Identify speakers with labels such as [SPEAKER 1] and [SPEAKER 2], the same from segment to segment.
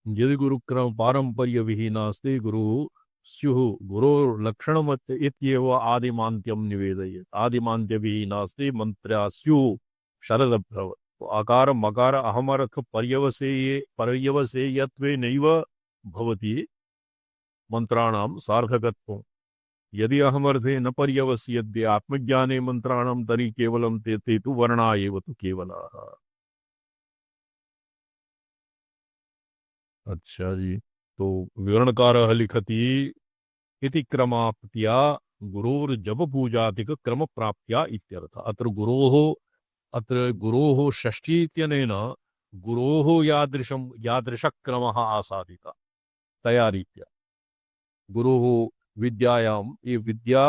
[SPEAKER 1] यदि गुरुक्रम पारंपर्य विहीनास्ति गुरु स्युः गुरोर्लक्षणमत् इत्येव आदिमान्त्यं निवेदयेत्। आदिमान्त्य विहीनास्ति मंत्र्या स्युः शरदभ्रव। तो आकार मकार अहमर्थ पर्यवसेयत्वेनैव भवति मंत्राणां सार्थकत्वम्। यदि अहमर्थे न पर्यवस्यते आत्मज्ञाने मंत्राणां तर्हि केवलं ते तु वर्णा एव तु केवलाः। अच्छा जी। तो विवरणकारः लिखति इति क्रमाप्त्या गुरोर्जप पूजादिक क्रम प्राप्त्या इत्यर्थ। अत्र गुरोः षष्ठी इत्यनेन गुरोः यादृशः क्रमः आसादितः तया रीत्या गुरुः विद्यायां ये विद्या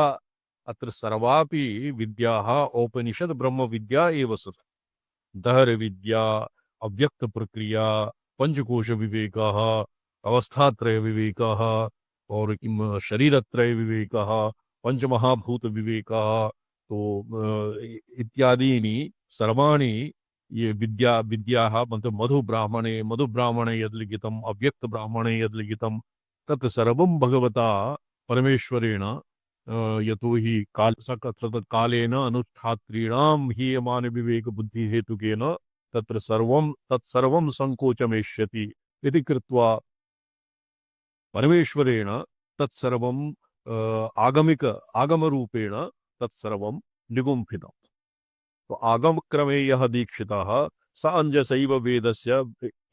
[SPEAKER 1] अत्र सर्वापि विद्याः औपनिषद ब्रह्म विद्या एव सत्। दहर विद्या, अव्यक्त प्रक्रिया, पंचकोश विवेकः, अवस्थात्रय विवेकः और किम शरीरत्रय विवेकः, पंचमहाभूत विवेकः, तो इत्यादीनि सर्वाणि ये विद्याः मतलब मधु ब्राह्मणे यद्लिखितम् अव्यक्त ब्राह्मणे यद्लिखितं तत् सर्वं भगवता परमेश्वरेण यतो हि कालेन अनुष्ठात्रीणां हीयमान विवेक बुद्धि हेतुकेन तत्र सर्वं तत्सर्वं संकोचमेष्यति इति कृत्वा परमेश्वरेण तत्सर्वं आगमरूपेण तत्सर्वं निगुम्फितम्। तो आगम क्रमे यः दीक्षितः स अंजसैव वेदस्य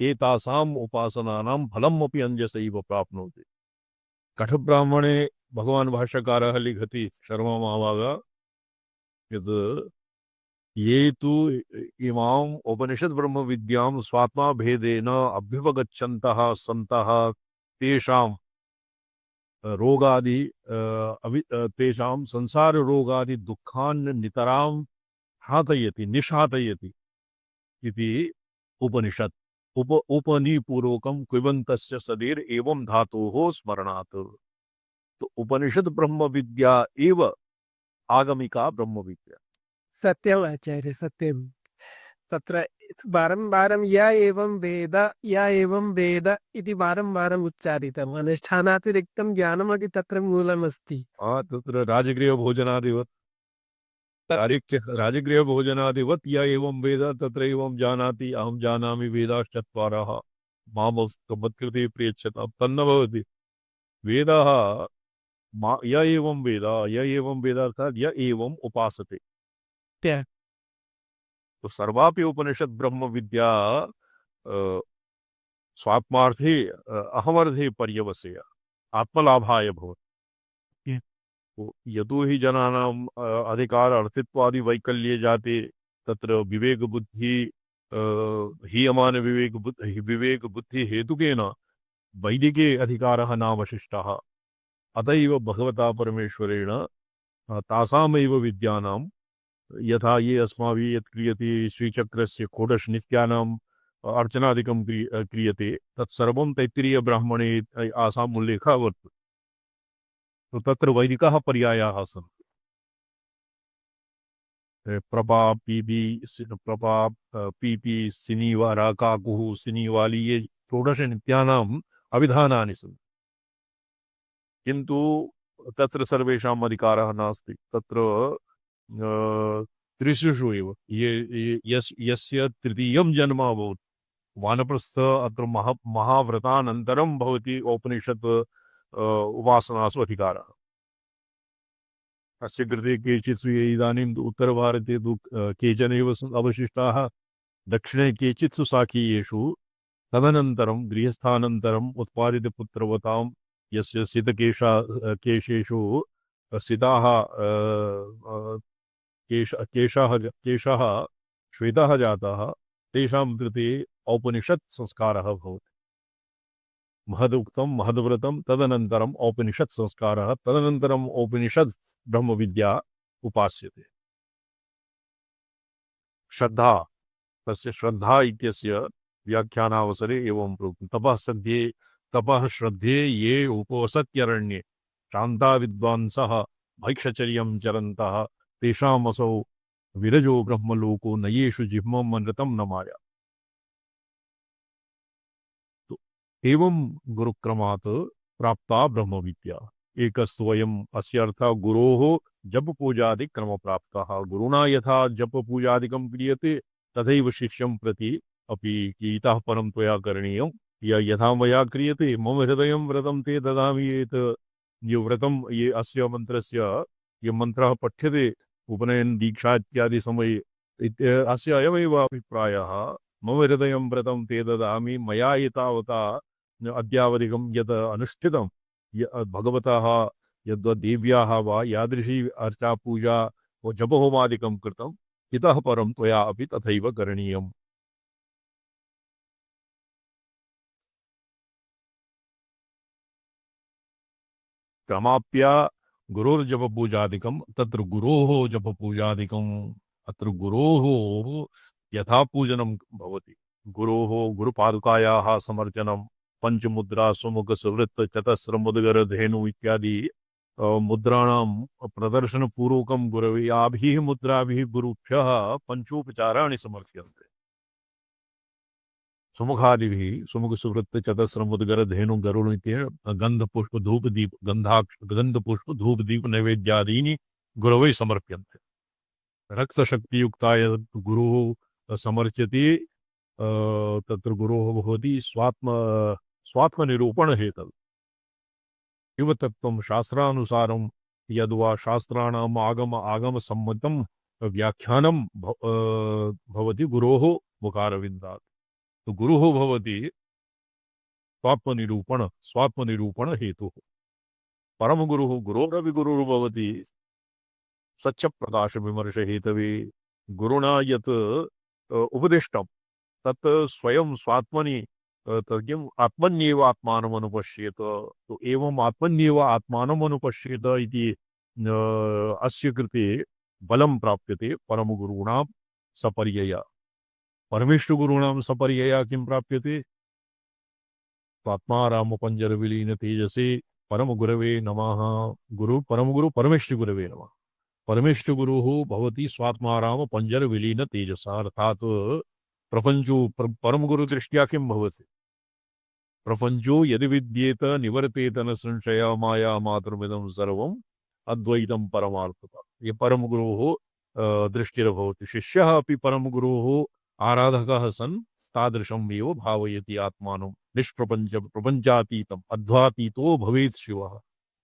[SPEAKER 1] एतासाम् उपासनानां फलम् अपि अंजसैव प्राप्नोति। कठब्राह्मणे भगवान भाष्यकारः लिखति शर्ममावाग यत् ये तु इमाम् उपनिषद ब्रह्म विद्यां स्वात्मा भेदेन अभ्युपगच्छन्तः सन्तः तेषां रोगादि तेषां संसार रोगादि दुःखान् नितरां हातयति निशातयति इति उपनिषद उपनिपूर्वकं कुर्वन्तस्य सदेर एवं धातोः स्मरणात्। तो उपनिषद ब्रह्म विद्या एव आगमिका ब्रह्म विद्या।
[SPEAKER 2] सत्यम् आचार्य सत्यम्। तत्र वारं वारं य एवं वेद इति वारं वारम् उच्चारितम्। अनुष्ठानातिरिक्तं ज्ञानमपि तत्र मूलमस्ति।
[SPEAKER 1] तत्र राजगृह भोजनादिवत् राजगृह भोजनादिवत् य एवं वेद तत्र एवं जानाति अहं जानामि वेदाश्चत्वारः मामस्तमत्कृते प्रियच्छतां तन्न भवति। वेदः य एवं वेद अर्थात् य एवं उपासते। तो सर्वापि उपनिषद ब्रह्म विद्या स्वात्मार्थे अहमर्थे पर्यवसेय आत्मलाभाय भवति। तो यतो हि जनानां अधिकार अर्थित्वादि वैकल्ये जाते तत्र विवेक बुद्धि हीयमान विवेक बुद्धि हेतुकेन वैदिके अधिकारः नावशिष्टः। अतएव भगवता परमेश्वरेण तासामेव विद्यानां यथा ये अस्माभिः यत् क्रियते श्रीचक्रस्य षोडश नित्यानाम् अर्चनादिकं क्रियते तत्सर्वं तैत्तिरीय ब्राह्मणे आसाम् उल्लेखः वर्तते। तो तत्र वैदिकाः पर्यायाः सन्ति। प्रपा पीपी सिनीवारा काकुः सिनीवाली ये षोडश नित्यानाम् अभिधानानि सन्ति। किन्तु तत्र सर्वेषाम् अधिकारः नास्ति। तत्र त्रिषु एव यस्य तृतीयं जन्म अभवत् वानप्रस्थ अत्र महाव्रतानन्तरं भवति औपनिषत् उपासनासु अधिकारः। अस्य कृते केचित् इदानीं उत्तरभारते तु केचन एव अवशिष्टाः दक्षिणे केचित्सु साखीयेषु तदनन्तरं गृहस्थानन्तरम् उत्पादितपुत्रवतां यस्य केशेषु सिताः केशः श्वेतः जातः तेषां कृते औपनिषत् संस्कारः भवति। महदुक्तं महद्व्रतं तदनन्तरम् औपनिषत् संस्कारः तदनन्तरम् औपनिषत् ब्रह्मविद्या उपास्यते। श्रद्धा तस्य श्रद्धा इत्यस्य व्याख्यानावसरे एवं प्रोक्तं तपः श्रद्धे ये उपवसत्यरण्ये शान्ता विद्वांसः भैक्षचर्यं चरन्तः तेषामसौ विरजो ब्रह्मलोको नयेषु जिह्मं अनृतं न माया। तो एवं गुरुक्रमात् प्राप्ता ब्रह्म विद्या एकस्वयम् अस्य अर्थः गुरोः जप पूजादि क्रम प्राप्तः गुरुणा यथा जप पूजादिकं क्रियते तथैव शिष्यं प्रति अपि इतः परं त्वया करणीयं यथा मया क्रियते मम हृदयं व्रतं ते ददामि ये व्रतं ये अस्य मंत्रस्य ये मंत्रः पठ्यते उपनयन दीक्षा इत्यादि समये अस्य अयमेव अभिप्रायः मम हृदयं व्रतं ते ददामि मया एतावता अद्यावधिकं यत् अनुष्ठितं भगवतः यद्देव्याः वा यादृशी अर्चा पूजा व जपहोमादिकं कृतम् इतः परं त्वया अपि तथैव करणीयम् क्रमाप्य गुरोर्जपपूजादिकं तत्र गुरोः जपपूजादिकम् अत्र गुरोः यथा पूजनं भवति गुरोः गुरुपादुकायाः समर्चनं पंचमुद्रा सुमुख सुवृत्त चतस्र मुद्गर धेनु इत्यादि मुद्राणां प्रदर्शनपूर्वकं गुरवे याभिः मुद्राभिः गुरुभ्यः पंचोपचाराणि समर्प्यन्ते सुमुखादिभिः सुमुख सुवृत्त चतस्र मुद्गर धेनु गरुड़ गंध पुष्प धूप दीप गंध पुष्प धूप दीप नैवेद्यादीनि गुरवे समर्प्यन्ते रक्तशक्तियुक्ताय गुरुः समर्च्यते तत्र गुरोः भवति स्वात्मनिरूपणहेतव् इव तत्त्वं शास्त्रानुसारं यद्वा शास्त्राणाम् आगमसम्मतं व्याख्यानं भवति गुरोः मुखारविन्दात् तो गुरुः भवति स्वात्मनिरूपण हेतुः परमगुरुः गुरोरपि गुरुः भवति स्वच्छ विमर्श हेतवे गुरुणा यत् उपदिष्टं तत् स्वयं स्वात्मनि किम् आत्मन्येव आत्मानम् अनुपश्येत तो एवम् आत्मन्येव आत्मानम् अनुपश्येत इति अस्य कृते बलं प्राप्यते परमगुरूणां सपर्यया परमेष्ठगुरूणां सपर्यया किं प्राप्यते आत्मारामपञ्जर विलीन तेजसे परमगुरवे नमः परमगुरु परमेष्ठगुरवे नमः परमेष्ठगुरुः भवति स्वात्माराम पंजर विलीन तेजसा अर्थात प्रपंचो परमगुरुदृष्ट्या किं भवति प्रपंचो यदि विद्येत निवर्तेत न संशय माया मातृमिदं सर्वम् अद्वैतं परमार्थता ये परमगुरोः दृष्टिर्भवति शिष्यः अपि परमगुरोः आराधकः सन् तादृशम् एव भावयति आत्मानं निष्प्रपंच प्रपंचातीतम् अध्वातीतो भवेत् शिवः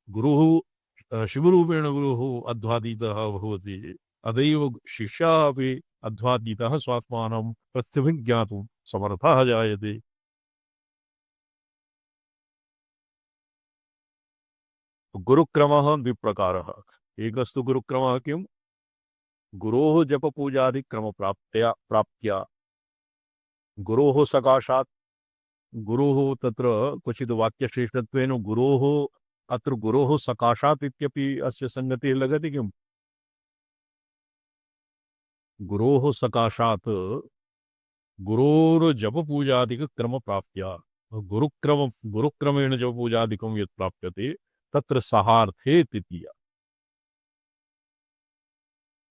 [SPEAKER 1] गुरुः शिवरूपेण गुरुः अध्वातीतः भवति अदैव शिष्यः अपि अध्वातीतः स्वात्मानं प्रत्यभिज्ञातुं समर्थः जायते गुरुक्रमः द्विप्रकारः एकस्तु गुरुक्रमः किं गुरोः जपपूजादि क्रम प्राप्त्या गुरोः सकाशात् गुरोः तत्र क्वचित् वाक्यश्रेष्ठत्वेन गुरोः अत्र गुरोः सकाशात् इत्यपि अस्य संगतिः लगति किम् गुरोः सकाशात् गुरोर्जपपूजादिक क्रम प्राप्त्या गुरुक्रमेण जपपूजादिकं यत् प्राप्यते तत्र सहार्थे तृतीया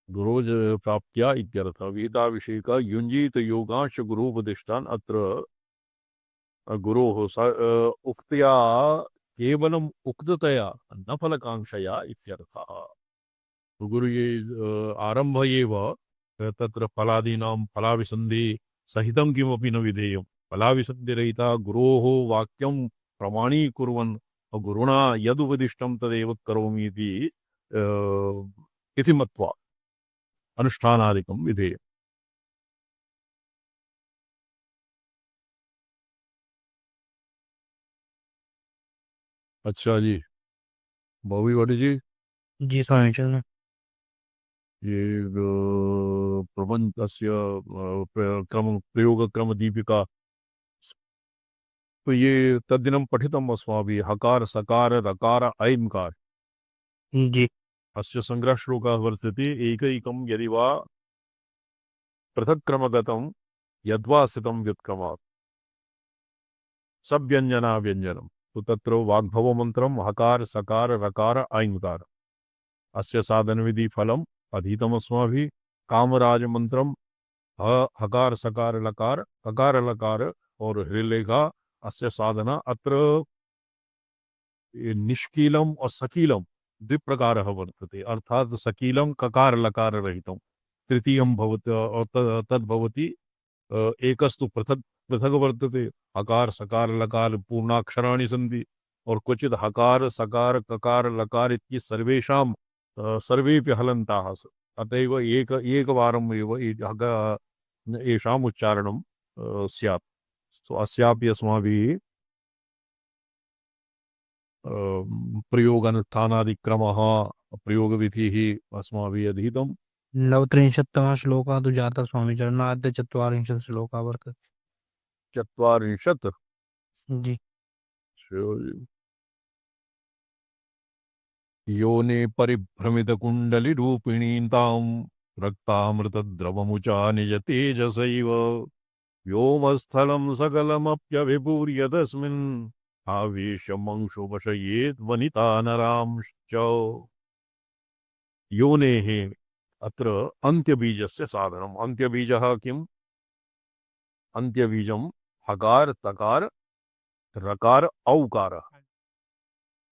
[SPEAKER 1] गुरोज प्राप्त्या इत्यर्थः वेदाभिषेक युञ्जीत योगांश गुरोपदिष्टान् अत्र गुरोः उक्त्या केवलम् उक्ततया न फलकांक्षया इत्यर्थः गुरु ये आरम्भ एव तत्र फलादीनां फलाभिसन्धि सहितं किमपि न विधेयं फलाभिसन्धिरहिता गुरोः वाक्यं प्रमाणीकुर्वन् गुरुणा यदुपदिष्टं तदेव करोमि इति मत्वा अनुष्ठानादिकं विधेयम् अच्छा जी बॉबी भट्ट जी
[SPEAKER 3] जी स्वामी चरण
[SPEAKER 1] ये प्रबंधस्य क्रम प्रयोग क्रम दीपिका तो ये तद्दिनं पठितम् अस्माभिः हकार सकार रकार ऐंकार
[SPEAKER 3] जी
[SPEAKER 1] अस्य संग्रह श्लोकः वर्तते एकैकं यदि वा पृथक् क्रमगतं यद्वा स्थितं व्युत्क्रमात् सव्यञ्जना व्यञ्जनं तो तत्र वाग्भव मंत्रम हकार सकार रकार ऐंकार अस्य साधन विधि फलम अधीतम अस्माभिः कामराज मंत्रम हकार सकार लकार ककार लकार और हृलेखा अस्य साधना अत्र निष्कीलम और सकीलम द्विप्रकारः वर्तते। अर्थात सकीलम ककार लकार रहितम तृतीयं भवति और तद्भवति एकस्तु पृथक पृथक वर्तते। हकार सकार लकार पूर्णाक्षराणि सन्ति और क्वचित् हकार सकार ककार लकार इति सर्वेषां सर्वेपि हलन्ताः अतएव एकवारम् एव येषाम् उच्चारणं स्यात्। सो अस्यापि अस्माभिः प्रयोगानुष्ठानादिक्रमः प्रयोगविधिः अस्माभिः अधीतं।
[SPEAKER 3] नवत्रिंशत्तमः श्लोकः तु जातः स्वामी चरणाद्य 40 श्लोकः वर्तते।
[SPEAKER 1] 40
[SPEAKER 3] जी
[SPEAKER 1] योने परिभ्रमितकुण्डलिरूपिणीं तां रक्तामृतद्रवमुचा निजतेजसैव व्योमस्थलं सकलमप्यभिपूर्य तस्मिन् आवेशमंशुवशयेत् वनिता नरांश्च। योनेः अत्र अन्त्यबीजस्य साधनम्। अन्त्यबीजः किम्? अन्त्यबीजं हकार तकार रकार औकार।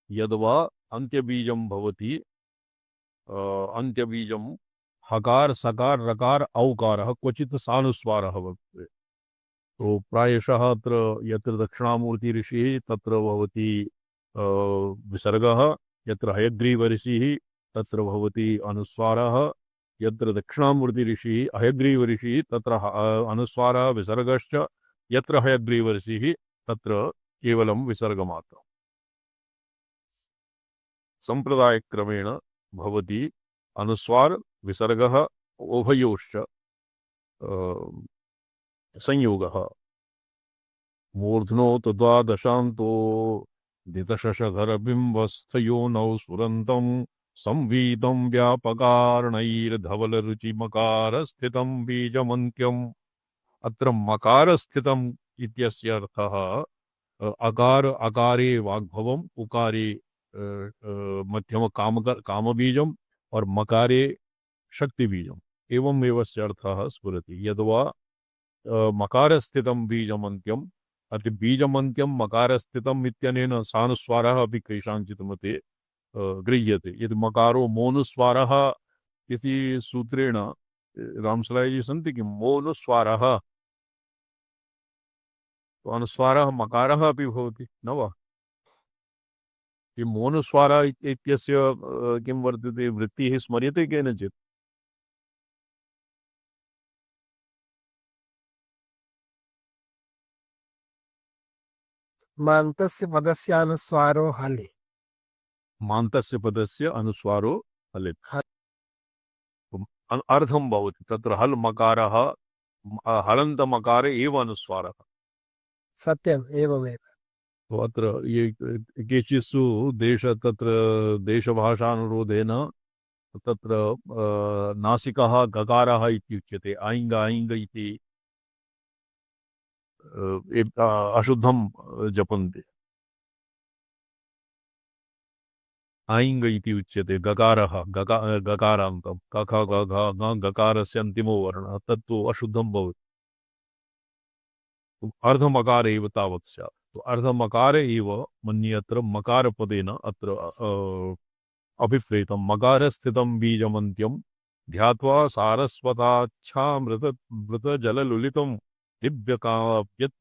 [SPEAKER 1] यद्वा अन्त्यबीजं भवति अन्त्यबीजं हकार सकार रकार औकारः क्वचित् सानुस्वारः वर्तते। तो प्रायशः अत्र यत्र दक्षिणामूर्ति ऋषिः तत्र भवति विसर्गः, यत्र हयग्रीव ऋषिः तत्र भवति अनुस्वारः, यत्र दक्षिणामूर्ति ऋषिः हयग्रीव ऋषिः तत्र अनुस्वारः विसर्गश्च, यत्र हयग्रीव ऋषिः तत्र केवलं विसर्गमात्रम्। संप्रदायक्रमेण भवति अनुस्वार विसर्गः उभयोश्च संयोगः। मूर्ध्नो तद्वा दशान्तो दितशशधरबिम्बस्थयोनौ स्फुरन्तं संवीतं व्यापकार्णैर्धवलरुचिमकारस्थितं बीजमन्त्यम्। अत्र मकारस्थितम् इत्यस्य अर्थः अकार अकारे वाग्भवम्, उकारे मध्यम कामबीजम् और मकारे शक्तिबीजम् एवमेव अस्य अर्थः स्फुरति। यद्वा मकारस्थितं बीजमन्त्यम् अति बीजमन्त्यं मकारस्थितम् इत्यनेन सानुस्वारः अपि केषाञ्चित् मते गृह्यते। यदि मकारो मोनुस्वारः इति सूत्रेण रामसलायजी सन्ति कि मोनुस्वारः, तो अनुस्वारः मकारः अपि भवति न वा? ये मोनुस्वारः इत्यस्य किं वर्तते, वृत्तिः स्मर्यते केनचित्?
[SPEAKER 2] मान्तस्य पदस्य अनुस्वारो हलि।
[SPEAKER 1] मान्तस्य पदस्य अनुस्वारो हलित् अर्धं भवति। तत्र हल् मकारः हलन्त मकारे एव अनुस्वारः।
[SPEAKER 2] सत्यम् एवमेव।
[SPEAKER 1] तो अत्र ये केचित्सु तत्र देशभाषानुरोधेन तत्र नासिकः गकारः इत्युच्यते। ऐङ्ग ऐङ्ग इति अशुद्धं जपन्ति। ऐङ्ग इति उच्यते गकारः गकारान्तं कख गकारस्य अन्तिमो वर्णः तत्तु अशुद्धं भवति। अर्धमकार एव तावत् स्यात्। तो अर्धमकार एव मन्ये अत्र मकारपदेन अत्र अभिप्रेतं। मकारस्थितं बीजमन्त्यं ध्यात्वा सारस्वताच्छामृतजललुलितं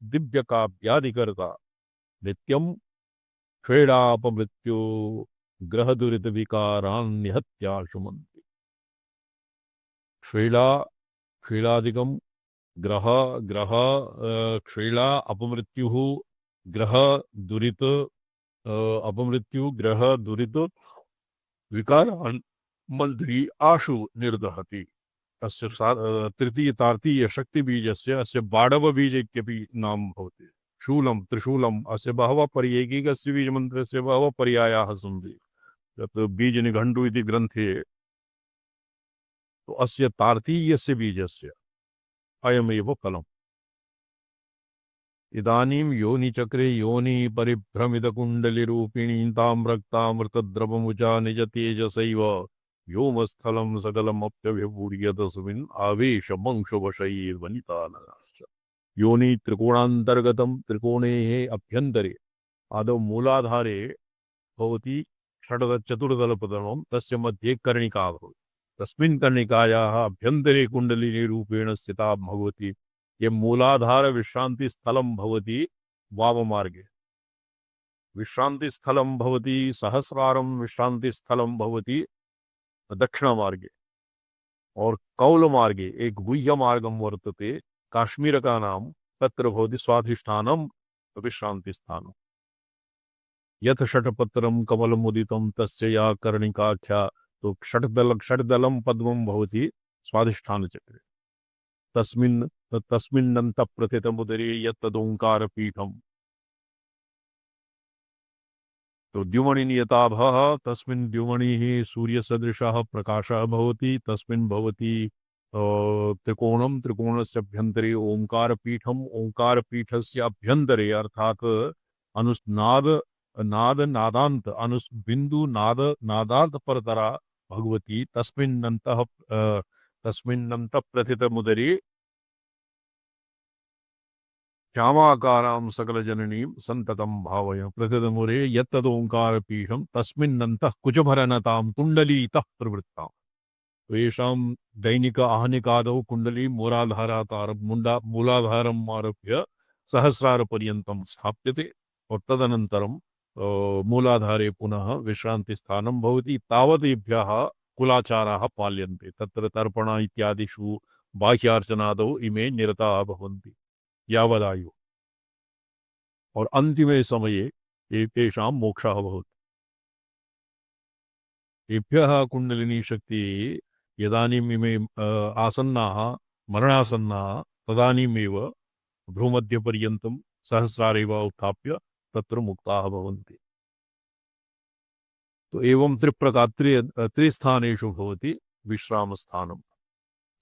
[SPEAKER 1] दिव्यकाव्यादिकर्ता नित्यं क्रीडापमृत्यो ग्रहदुरितविकारान्निहत्याशुमन्ति। क्रीडादिकं ग्रह क्रीडा अपमृत्युः ग्रह दुरित अपमृत्यु ग्रह दुरित विकारान् मन्त्री आशु निर्दहति। अस्य तृतीय तार्तीय शक्तिबीजस्य अस्य बाडवबीज इत्यपि नाम भवति। शूलं त्रिशूलम् अस्य बहवः एकैकस्य बीजमन्त्रस्य बहवः पर्यायाः सन्ति। तत् बीजनिघण्टु इति ग्रन्थे तो अस्य तार्तीयस्य बीजस्य अयमेव फलम्। इदानीं योनिचक्रे योनि परिभ्रमितकुण्डलिरूपिणीं तां रक्तामृतद्रवमुचा निजतेजसैव व्योमस्थलं सकलमप्यभिपूर्य तस्मिन् आवेशमंशुवशैर्वनिता नराश्च। योनि त्रिकोणान्तर्गतं त्रिकोणे अभ्यन्तरे आदौ मूलाधारे भवति षड्चतुर्दलपतनं तस्य मध्ये कर्णिका भवति तस्मिन् कर्णिकायाः अभ्यन्तरे कुण्डलिनी रूपेण स्थिता भवति ये मूलाधार विश्रांति स्थलं भवति वाममार्गे विश्रांति स्थलं भवति सहस्रारं विश्रांति स्थलं भवति दक्षिणमार्गे और कौलमार्गे एक गुह्यमार्गं वर्तते काश्मीरकानां तत्र भवति स्वाधिष्ठानं विश्रांतिस्थानं यथ षट्पत्रं कमलमुदितं तस्य या कर्णिकाख्या तो षड्दलं पद्मं भवति स्वाधिष्ठानचक्रे तस्मिन्नन्तःप्रथितमुदरे यत्तदोङ्कारपीठम् तो द्युमणि नियताभः तस्मिन् द्युमणिः सूर्यसदृशः प्रकाशः भवति तस्मिन् भवति त्रिकोणं त्रिकोणस्य अभ्यन्तरे ओङ्कारपीठम् ओङ्कारपीठस्य अभ्यन्तरे अर्थात् अनुस्नाद नाद नादांत अनुस बिंदु नाद नादांत परतरा भगवती तस्मिन्नन्तः प्रथितमुदरे श्यामाकारां सकलजननीं सन्ततं भावय प्रथितमुदरे यत्तदोङ्कारपीठं तस्मिन्नन्तः कुचभरनतां कुण्डलीतः प्रवृत्ताम् येषां दैनिक आहनिकादौ कुण्डली मूलाधारम् आरभ्य सहस्रारपर्यन्तं स्थाप्यते और तदनन्तरं मूलाधारे पुनः विश्रान्तिस्थानं भवति तावदेभ्यः कुलाचाराः पाल्यन्ते तत्र तर्पण इत्यादिषु बाह्यार्चनादौ इमे निरताः भवन्ति यावदायु और अन्तिमे समये एतेषां मोक्षः भवति एभ्यः कुण्डलिनी शक्ति यदानीम् इमे आसन्नाः मरणासन्नाः तदानीमेव भ्रूमध्यपर्यन्तं सहस्रारेव उत्थाप्य तत्र मुक्ताः भवन्ति तो एवं त्रिस्थानेषु भवति विश्रामस्थानं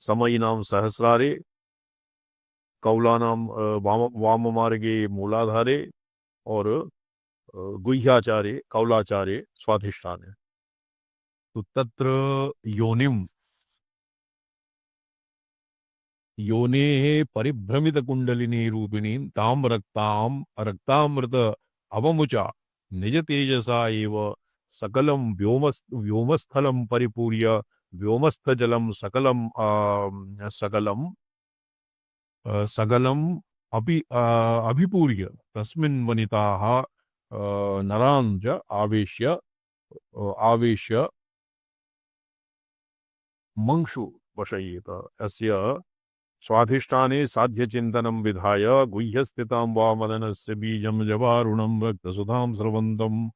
[SPEAKER 1] समयिनां सहस्रारे कौलानां वाममार्गे मूलाधारे और गुह्याचारे कौलाचारे स्वाधिष्ठाने तो तत्र योनेः परिभ्रमितकुण्डलिनी रूपिणीं तां रक्तामृत अवमुचा निजतेजसा एव सकलं व्योमस्थलं परिपूर्य व्योमस्थजलं सकलम् अभिपूर्य तस्मिन् वनिताः नरान् च आवेश्य मंक्षु वशयेत अस्य स्वाधिष्ठाने साध्यचिन्तनं विधाय गुह्यस्थितां वामदनस्य बीजं जवारुणं रक्तसुधां स्रवन्तं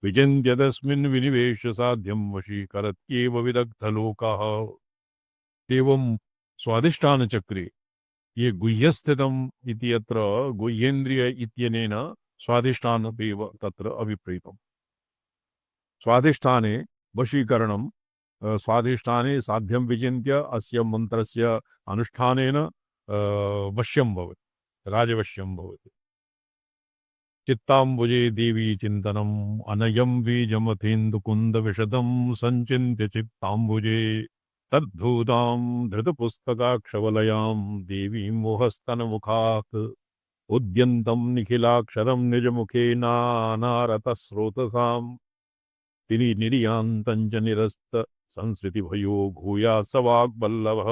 [SPEAKER 1] विचिन्त्य तस्मिन् विनिवेश्य साध्यं वशीकरत्येव विदग्धलोकः एवं स्वाधिष्ठानचक्रे ये गुह्यस्थितम् इति अत्र गुह्येन्द्रिय इत्यनेन स्वाधिष्ठानमेव तत्र अभिप्रेतम् स्वाधिष्ठाने वशीकरणं स्वाधिष्ठाने साध्यं विचिन्त्य अस्य मंत्रस्य अनुष्ठानेन वश्यं भवति राजवश्यं भवति चित्ताम्बुजे देवी चिन्तनम् अनयं बीजमथेन्दुकुन्दविशदं संचिन्त्य चित्ताम्बुजे तद्धूतां धृतपुस्तकाक्षवलयां देवीं मोहस्तनमुखात् उद्यन्तं निखिलाक्षरं निजमुखेनानारतस्रोतसाम् निर्यान्तञ्च निरस्त संस्कृतिभयो भूया स वाग्वल्लभः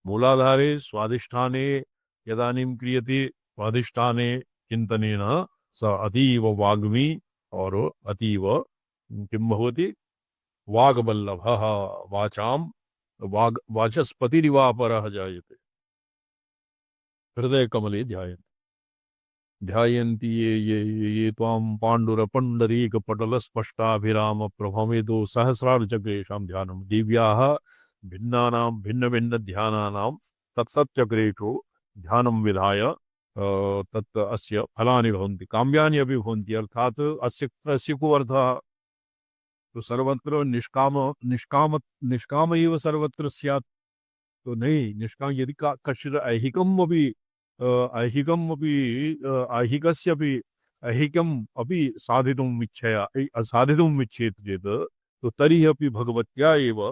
[SPEAKER 1] मूलाधारे स्वाधिष्ठाने यदानीं क्रियते स्वाधिष्ठाने चिन्तनेन स अतीव वाग्मी और अतीव किं भवति वाग्वल्लभः वाचस्पतिरिवापरः जायते हृदयकमले ध्यायन्ति ये त्वां पाण्डुरपण्डरीकपटलस्पष्टाभिराम प्रभमेदो सहस्रार्चक्रेषां ध्यानं दिव्याः भिन्नानां भिन्नभिन्नध्यानानां तत्सच्चक्रेषु ध्यानं विधाय तत् अस्य फलानि भवन्ति काम्यानि अपि भवन्ति अर्थात् अस्य को अर्थः तो सर्वत्र निष्काम एव सर्वत्र स्यात् तो नहीं निष्काम यदि कश्चित् ऐहिकम् अपि साधितुम् इच्छया साधितुम् इच्छेत् चेत् तो तर्हि अपि भगवत्या एव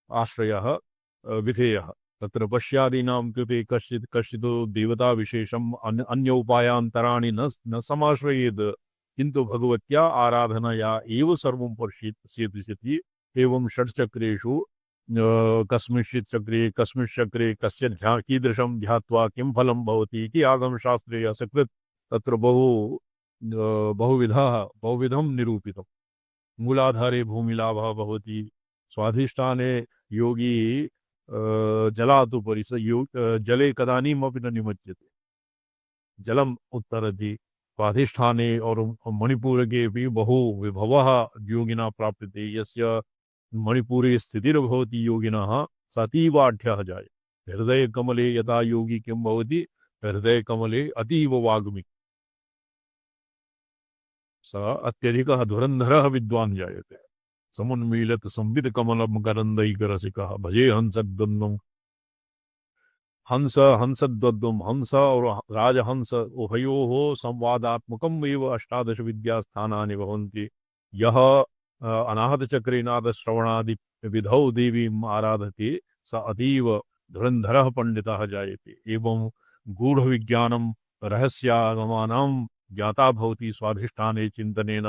[SPEAKER 1] आश्रयः विधेयः तत्र पश्यादीनां कृते कश्चित् देवताविशेषम् अन्य उपायान्तराणि न समाश्रयेत्, किन्तु भगवत्या आराधनया एव सर्वं पश्यति। एवं षट्चक्रेषु कस्मिंश्चित् चक्रे कस्य कीदृशं ध्यात्वा किं फलं भवति इति आगमशास्त्रे असकृत् तत्र बहुविधं निरूपितम्। मूलाधारे भूमिलाभः भवति, स्वाधिष्ठाने योगी जलात् उपरि जले कदानीमपि न निमज्जते, जलम् उत्तरति। स्वाधिष्ठाने और मणिपुरे भी बहु विभवः योगिना प्राप्यते, यस्य मणिपुरे स्थितिर्भवति योगिनः स अतीवाढ्यः जायते। हृदयकमले यथा योगी किं भवति, हृदयकमले अतीव वाग्मी, स अत्यधिकः धुरन्धरः विद्वान् जायते। समुन्मीलित संविद कमलं करन्दैकरसिकः भजे हंसद्वन्द्वम्। हंसद्वन्द्वम्, हंस और राजहंस उभयोः संवादात्मकम् एव अष्टादश विद्यास्थानानि भवन्ति। यः अनाहतचक्रेनादश्रवणादि विधौ देवीम् आराधते स अतीव धुरन्धरः पंडितः जायते। एवं गूढ़विज्ञानं रहस्यागमानां ज्ञाता भवति स्वाधिष्ठाने चिन्तनेन,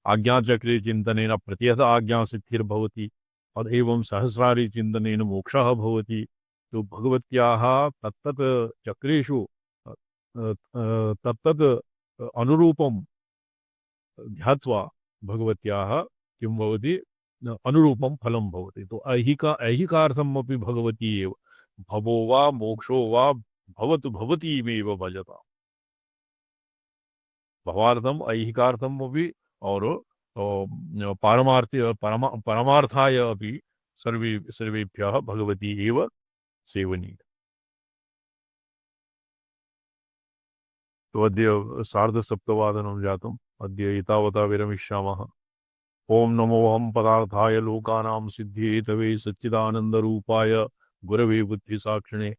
[SPEAKER 1] आज्ञाचक्रे चिन्तनेन प्रत्यहत आज्ञा सिद्धिर्भवति, और एवं सहस्रारि चिन्तनेन मोक्षः भवति। तो भगवत्याः तत्तत् चक्रेषु तत्तत् अनुरूपं ध्यात्वा भगवत्याः किं भवति, अनुरूपं फलं भवति। तो ऐहिकार्थम् अपि भगवती एव, भवो वा मोक्षो वा भवतु भवतीमेव भजता। भवार्थम ऐहिकार्थम अपि और परमार्थाय अपि सर्वेभ्यः भगवती एव सेवनीया। तो अद्य सार्धसप्तवादनं जातम्, अद्य एतावता विरमिष्यामः। ओम नमो हम पदार्थाय लोकानां सिद्धिये तवे सच्चिदानन्दरूपाय गुरवे बुद्धिसाक्षिणे।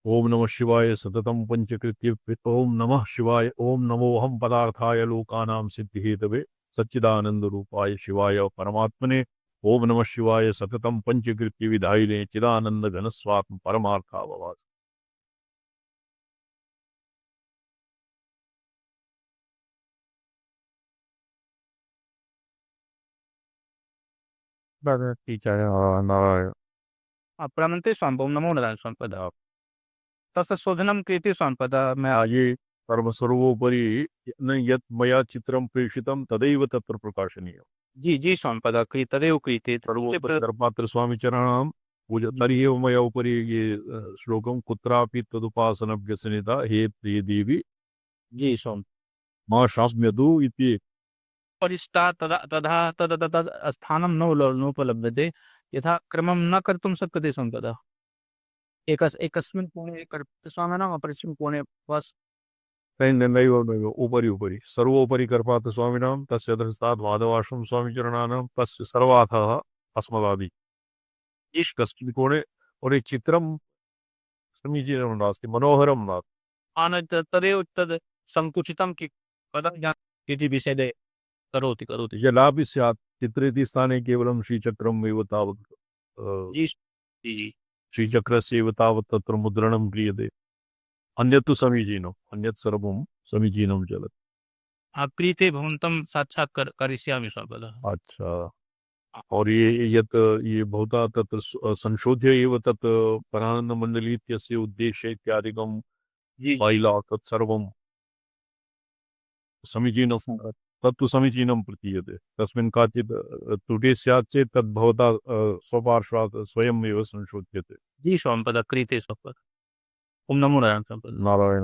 [SPEAKER 1] ओम नमः शिवाय सततं पंचकृत्य। ओम नमः शिवाय। ओम नमो हम पदार्थाय लोकानां सिद्धिहेतवे सच्चिदानन्दरूपाय शिवाय परमात्मने। ओम नमः शिवाय सततं पंचकृत्य विधायिने चिदानंद घनस्वात्म परमार्थावभास। नारायण
[SPEAKER 4] प्रमन्ते स्वाम्पं नमो नारायण स्वाम्पदा तस्य शोधनं क्रियते स्वाम्पदा मैं
[SPEAKER 1] आये सर्वोपरि यत् मया चित्रं प्रेषितं तदैव तत्र प्रकाशनीयम्।
[SPEAKER 4] जी स्वाम्पदा तदेव क्रियते
[SPEAKER 1] सर्वोपरि धर्मात्र स्वामी चरणां पूजा। तर्हि मया उपरि ये श्लोकं कुत्रापि तदुपासनव्यसनिता हे प्रिय देवी
[SPEAKER 4] जी स्वाम
[SPEAKER 1] मा शास्म्यतु इति
[SPEAKER 4] परिष्टा तदा तदा तदा स्थानं नोपलभ्यते, यथा क्रमं न कर्तुं शक्यते स्वाम्पदा। एकस्मिन् कोणे कर्तृस्वामिनाम् अपरस्मिन् कोणे बस
[SPEAKER 1] नैव उपरि सर्वोपरि कर्पात स्वामिनां तस्य दर्शनात् माधवाश्रम स्वामी चरणानां तस्य सर्वार्थः अस्मदादि कस्मिन् कोणे। और एक चित्रं समीचीनं नास्ति, मनोहरं नास्ति।
[SPEAKER 4] तदेव तद् संकुचितं कि पदं इति विषये करोति
[SPEAKER 1] यदापि स्यात् चित्रेति स्थाने केवलं श्रीचक्रम् एव तावत्
[SPEAKER 4] जी जी
[SPEAKER 1] श्रीचक्रस्य एव तावत् तत्र मुद्रणं क्रियते। अन्यत् तु समीचीनम्, अन्यत् सर्वं समीचीनं चलति।
[SPEAKER 4] प्रीते भवन्तं साक्षात् करिष्यामि स्वाम्पदा।
[SPEAKER 1] अच्छा, और ये भवता तत्र संशोध्य एव तत् परानन्दमण्डली इत्यस्य उद्देश्य इत्यादिकं
[SPEAKER 4] जी
[SPEAKER 1] फाइला तत्सर्वं समीचीनं, तत्तु समीचीनं प्रतीयते। तस्मिन् काचित् त्रुटिः स्यात् चेत् तद् भवता स्वपार्श्वात् स्वयमेव संशोध्यते।
[SPEAKER 4] जी स्वाम्पदा क्रियते स्वाम्पदा। ओम नमो नारायण स्वाम्पदा।
[SPEAKER 1] नारायण।